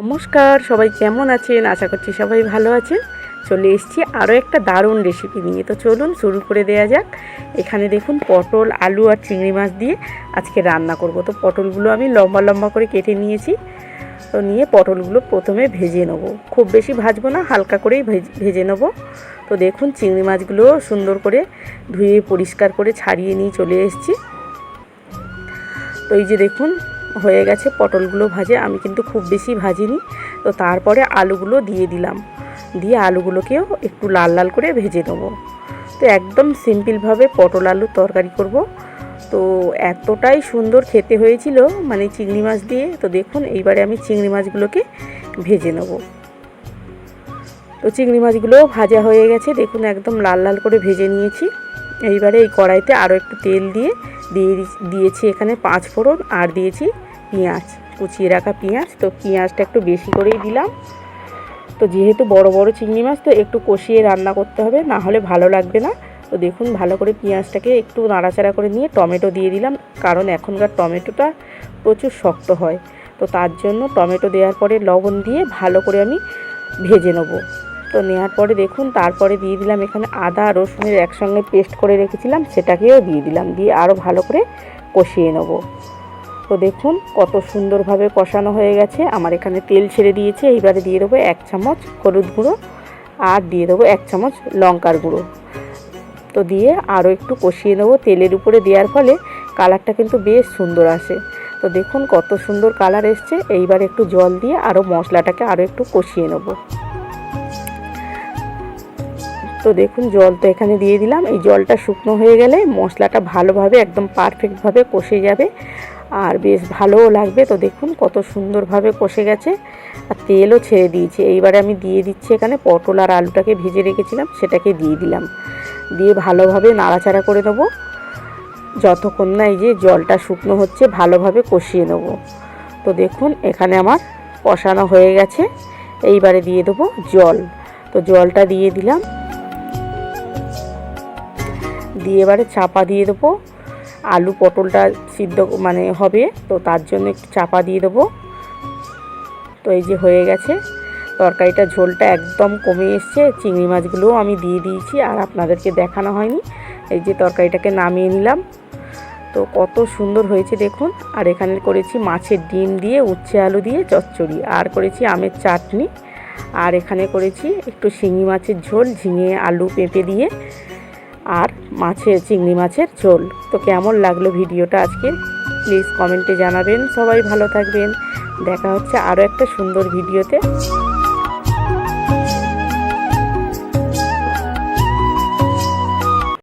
নমস্কার, সবাই কেমন আছেন? আশা করছি সবাই ভালো আছেন। চলে এসেছি আরও একটা দারুণ রেসিপি নিয়ে। তো চলুন শুরু করে দেওয়া যাক। এখানে দেখুন পটল, আলু আর চিংড়ি মাছ দিয়ে আজকে রান্না করব। তো পটলগুলো আমি লম্বা লম্বা করে কেটে নিয়েছি। তো নিয়ে পটলগুলো প্রথমে ভেজে নেব। খুব বেশি ভাজবো না, হালকা করেই ভেজে নেব। তো দেখুন চিংড়ি মাছগুলো সুন্দর করে ধুয়ে পরিষ্কার করে ছাড়িয়ে নিয়ে চলে এসেছি। তো এই যে দেখুন হয়ে গেছে পটলগুলো ভাজে। আমি কিন্তু খুব বেশি ভাজিনি। তো তারপরে আলুগুলো দিয়ে দিলাম, দিয়ে আলুগুলোকেও একটু লাল লাল করে ভেজে নেবো। তো একদম সিম্পলভাবে পটল আলুর তরকারি করব। তো এতটাই সুন্দর খেতে হয়েছিল, মানে চিংড়ি মাছ দিয়ে। তো দেখুন এইবারে আমি চিংড়ি মাছগুলোকে ভেজে নেব। তো চিংড়ি মাছগুলোও ভাজা হয়ে গেছে, দেখুন একদম লাল লাল করে ভেজে নিয়েছি। এইবারে এই কড়াইতে আরও একটু তেল দিয়েছি এখানে 5 ফোড়ন, আর দিয়েছি পেঁয়াজ, কুচিয়ে রাখা পেঁয়াজ। তো পেঁয়াজটা একটু বেশি করেই দিলাম। তো যেহেতু বড় বড় চিংড়ি মাছ, তো একটু কষিয়ে রান্না করতে হবে, না হলে ভালো লাগবে না। তো দেখুন ভালো করে পেঁয়াজটাকে একটু নাড়াচাড়া করে নিয়ে টমেটো দিয়ে দিলাম, কারণ এখনকার টমেটোটা প্রচুর শক্ত হয়। তো তার জন্য টমেটো দেওয়ার পরে লবণ দিয়ে ভালো করে আমি ভেজে নেবো। তো নেওয়ার পরে দেখুন তারপরে দিয়ে দিলাম এখানে আদা রসুনের একসঙ্গে পেস্ট করে রেখেছিলাম, সেটাকেও দিয়ে দিলাম, দিয়ে আরও ভালো করে কষিয়ে নেব। তো দেখুন কত সুন্দরভাবে কষানো হয়ে গেছে। আমার এখানে তেল ছেড়ে দিয়েছে। এইবারে দিয়ে দেবো 1 চামচ হলুদ গুঁড়ো, আর দিয়ে দেবো 1 চামচ লঙ্কার গুঁড়ো। তো দিয়ে আরও একটু কষিয়ে নেবো। তেলের উপরে দেওয়ার ফলে কালারটা কিন্তু বেশ সুন্দর আসে। তো দেখুন কত সুন্দর কালার এসছে। এইবার একটু জল দিয়ে আরও মশলাটাকে আরও একটু কষিয়ে নেব। তো দেখুন জল তো এখানে দিয়ে দিলাম। এই জলটা শুকনো হয়ে গেলে মশলাটা ভালোভাবে একদম পারফেক্টভাবে কষে যাবে, আর বেশ ভালোও লাগবে। তো দেখুন কত সুন্দরভাবে কষে গেছে, আর তেলও ছেড়ে দিয়েছে। এইবারে আমি দিয়ে দিচ্ছি এখানে পটল আর আলুটাকে ভেজে রেখেছিলাম, সেটাকে দিয়ে দিলাম, দিয়ে ভালোভাবে নাড়াচাড়া করে নেবো যতক্ষণ না এই যে জলটা শুকনো হচ্ছে, ভালোভাবে কষিয়ে নেব। তো দেখুন এখানে আমার কষানো হয়ে গেছে। এইবারে দিয়ে দেবো জল। তো জলটা দিয়ে দিলাম, দিয়ে এবারে চাপা দিয়ে দেবো। আলু পটলটা সিদ্ধ মানে হবে, তো তার জন্য একটু চাপা দিয়ে দেবো। তো এই যে হয়ে গেছে তরকারিটা, ঝোলটা একদম কমে এসছে। চিংড়ি মাছগুলোও আমি দিয়ে দিয়েছি, আর আপনাদেরকে দেখানো হয়নি। এই যে তরকারিটাকে নামিয়ে নিলাম। তো কত সুন্দর হয়েছে দেখুন। আর এখানে করেছি মাছের ডিম দিয়ে উচ্ছে আলু দিয়ে চচ্চড়ি, আর করেছি আমের চাটনি, আর এখানে করেছি একটু শিঙি মাছের ঝোল, ঝিঙে আলু পেঁপে দিয়ে, আর চিংড়ি মাছের ঝোল। তো কেমন লাগলো ভিডিওটা আজকে প্লিজ কমেন্টে জানাবেন। সবাই ভালো থাকবেন। দেখা হচ্ছে আরও একটা সুন্দর ভিডিওতে।